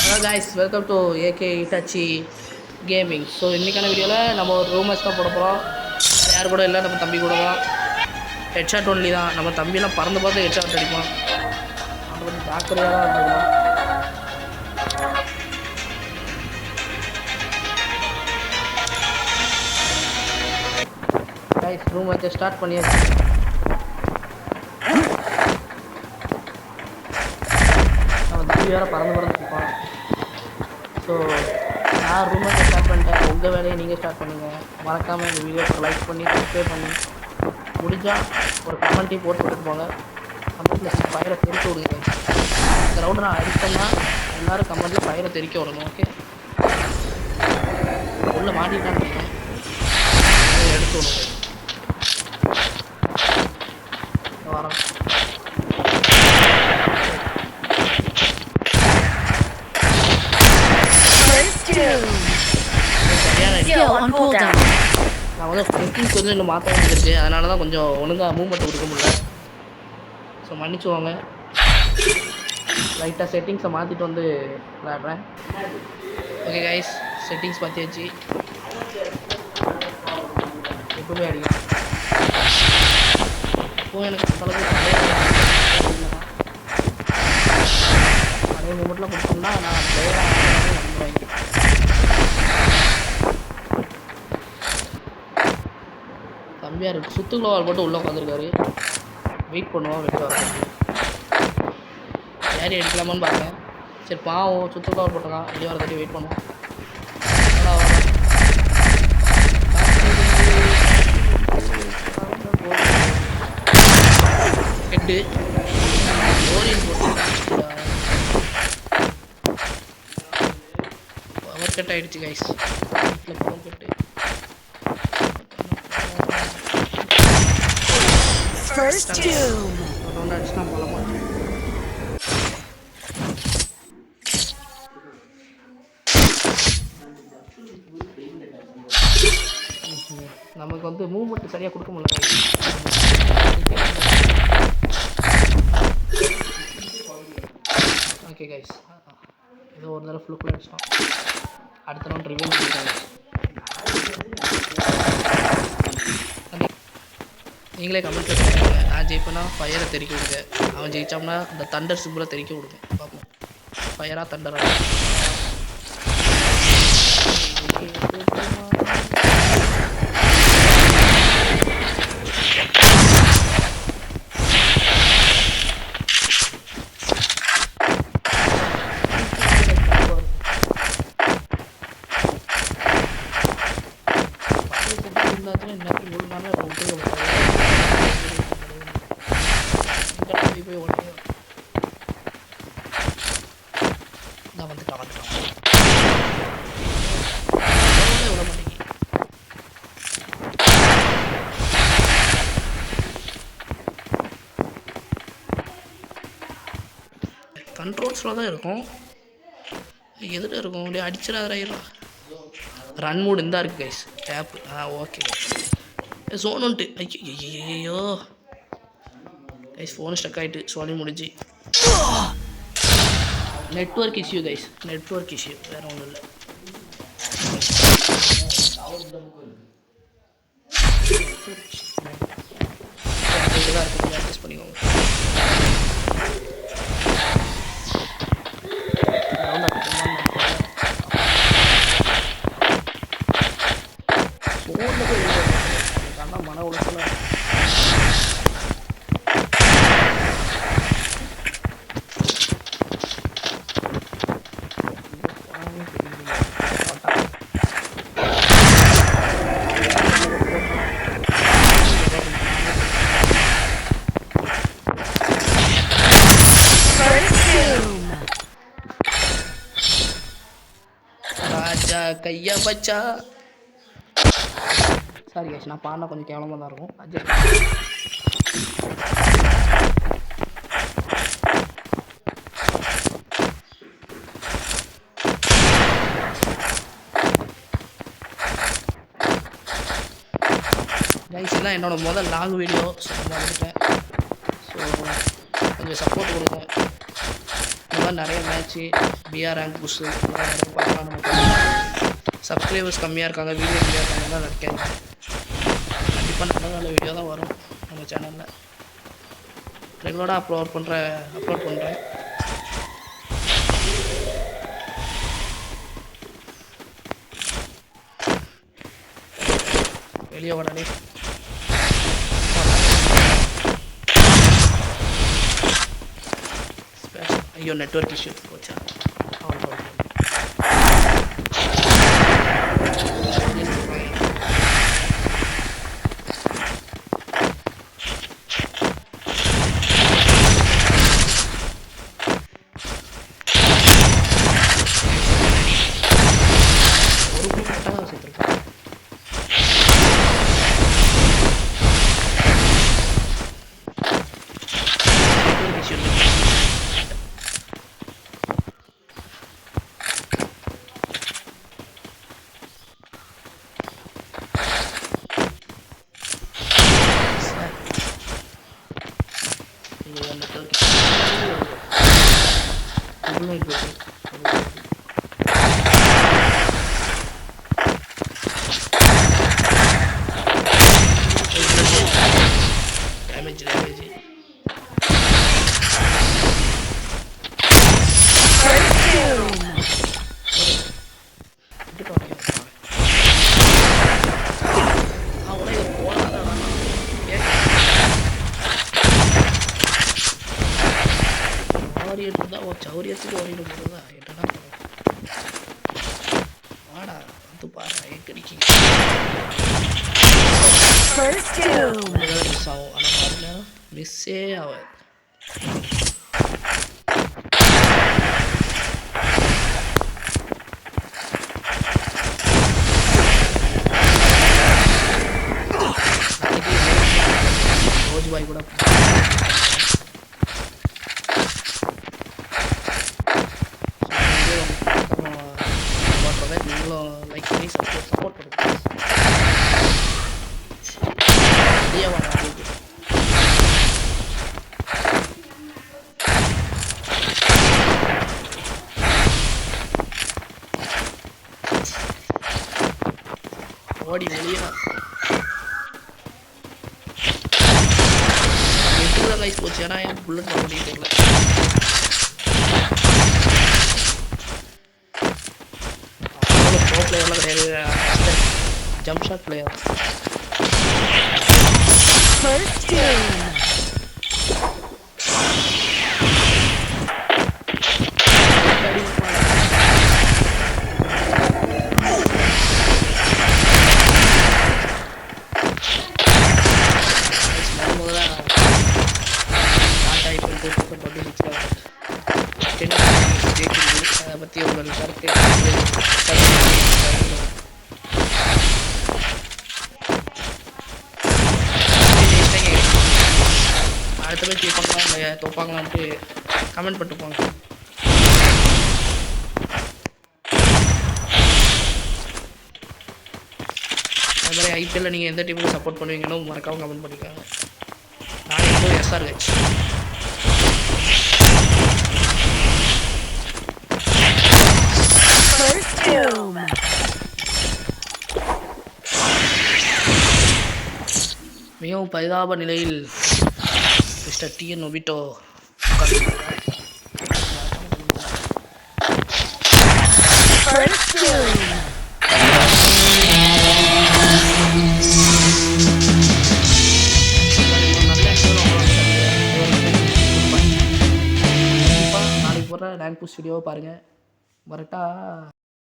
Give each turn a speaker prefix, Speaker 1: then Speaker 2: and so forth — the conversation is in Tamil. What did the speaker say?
Speaker 1: Hello guys, welcome to AK Itachi gaming. So இன்றைக்கான வீடியோவில் நம்ம ஒரு ரூமர்ஸ் தான் போட போகிறோம். யார் கூட இல்லை, நம்ம தம்பி கூட தான். ஹெட்ஷாட் ஒன்லி தான். நம்ம தம்பியெல்லாம் பறந்து பார்த்து ஹெட்ஷாட் அடிப்பான். நம்ம கொஞ்சம் ஜாக்கிரதையாக தான் இருந்துக்கணும். காய்ஸ், ரூம் வச்சு ஸ்டார்ட் பண்ணியாச்சு. நம்ம தம்பி வேறு பறந்து இருப்பான். ஸோ நான் ரூமை ஸ்டார்ட் பண்ணிட்டேன். உங்கள் வேலையை நீங்கள் ஸ்டார்ட் பண்ணுங்கள். மறக்காமல் இந்த வீடியோக்கு லைக் பண்ணி சப்ஸ்கிரைப் பண்ணி முடிஞ்சால் ஒரு கமெண்ட்டையும் போட்டு போங்க. கமெண்ட்டில் ஃபயரை தெரிக்க விடுங்க. இந்த ரவுண்டு நான் அடித்தேன்னா எல்லோரும் கமெண்ட்டில் ஃபயரை தெரிக்க விடணும். ஓகே, உள்ளே மாட்டிட்டான்னு நினைக்கிறேன். எடுத்து விடுங்க. வரேன். நான் வந்து செட்டிங்ஸ் வந்து இன்னும் மாற்ற வேண்டியிருக்கு. அதனால தான் கொஞ்சம் ஒழுங்காக மூவ்மெண்ட் கொடுக்க முடியல. ஸோ மன்னிச்சுவாங்க. லைட்டாக செட்டிங்ஸை மாற்றிட்டு வந்து விளையாடுறேன். ஓகே கைஸ், செட்டிங்ஸ் மாற்றியாச்சு. எப்பவுமே அடிக்கும். இப்போ எனக்கு அதே மூமெண்ட்டில் கொடுத்தோம்னா நான் பிளேயராக வந்துடுவாங்க. தம்பியார் சுத்துக்குள்ள போட்டு உள்ளே உட்காந்துருக்காரு. வெயிட் பண்ணுவோம். வெளியே வர யாரி அடிக்கலாமான்னு பார்த்தேன். சரி பாவம், சுத்துக்குள்ள போட்டுருக்கான். வெளியே வர தட்டி வெயிட் பண்ணுவோம். ஹெட்டு ஓரியன் போட்டு பவர் கட் ஆகிடுச்சு guys. Power cut First doom. Don't அடிச்சா போலாமா? நமக்கு வந்து மூவ்மெண்ட் சரியா கொடுக்க முடியல. ஓகே கைஸ், ஏதோ ஒரு தடவை ஃப்ளூக் அடிச்சிட்டோம். அடுத்த ரவுண்ட் ரிவ்யூ பண்ணிட்டாங்க. நீங்களே கமெண்ட் பண்ணுங்க. நான் ஜெயிப்பேன்னா ஃபயரை தெரிக்க விடுங்க. அவன் ஜெயிச்சோம்னா இந்த தண்டர் சிம்பிளை தெரிக்க விடுங்க. பார்ப்போம் ஃபயரா தண்டரா. கண்ட்ரோல்ஸில் தான் இருக்கும். எதில் இருக்கும்? அப்படியே அடிச்சிடாதான். ரன் மூடு இருந்தா இருக்குது கைஸ். Tape okay. ஜோன் வந்துட்டு. ஐயோ கைஸ், ஃபோன் ஸ்டக் ஆகிட்டு. சொல்லி முடிஞ்சு. Network issue guys, network issue, வேறு ஒன்றும் இல்லை. தான் இருக்குது, அட்ஜஸ்ட் பண்ணிக்கோங்க. மன உளைச்சல ராஜா கையா பச்சா. சாரி கைஸ், நான் பாடினா கொஞ்சம் கேவலமாக தான் இருக்கும். கைஸ், இதெல்லாம் என்னோட முதல் லாங் வீடியோ. ஸோ வந்துட்டேன். ஸோ கொஞ்சம் சப்போர்ட் கொடுங்க. இந்த மாதிரி நிறைய மேட்ச்சு பிஆர் ரேங்க் புஷ் நிறைய பார்க்கலாம். நம்ம சப்ஸ்கிரைபர்ஸ் கம்மியாக இருக்காங்க, வீடியோ கம்மியாக இருக்காங்கன்னா நினைக்காங்க. கண்டிப்பாக நல்ல நல்ல வீடியோ தான் வரும் நம்ம சேனலில். ரெகுலராக அப்லோட் பண்ணுறேன். வெளியே உடனே ஐயோ நெட்வொர்க் இஷ்யூ போச்சா. சௌரியத்துக்கு ஓடிட்டு போகிறதா என்னடா வாடா வந்து பாரு ஏக்கடிக்கிங்க மிஸ் ஆகும். ஆனால் பாருங்க மிஸ்ஸே ஆகாது. ரோஜ் பாய் கூட நீங்களும் லைக் பண்ணி சப்போர்ட் பண்ணுங்க. ஓடி வெளியே எப்படிதான் லைஃப் போச்சு. ஏன்னா எனக்கு புல்லட் பண்ண முடியும் தெரியல. ப்ரோ பிளேயர்லாம் கிடையாது, ஜம்ப் ஷாட் பிளேயர். அதை பற்றி உங்களோட கருத்து அடுத்த பேர் கேட்பாங்களா இல்லை தோப்பாங்களான்ட்டு கமெண்ட் பண்ணிட்டு போங்க. அது மாதிரி ஐபிஎல்ல நீங்கள் எந்த டீமுக்கு சப்போர்ட் பண்ணுவீங்கன்னு மறக்காமல் கமெண்ட் பண்ணிக்கோங்க. நான் இப்போ SRH. மிகவும் பரிதாப நிலையில் மிஸ்டர் TN நொபிட்டோ நாளைக்கு போடுற ரேங்க் புஷ் வீடியோவை பாருங்கள். வரட்டா.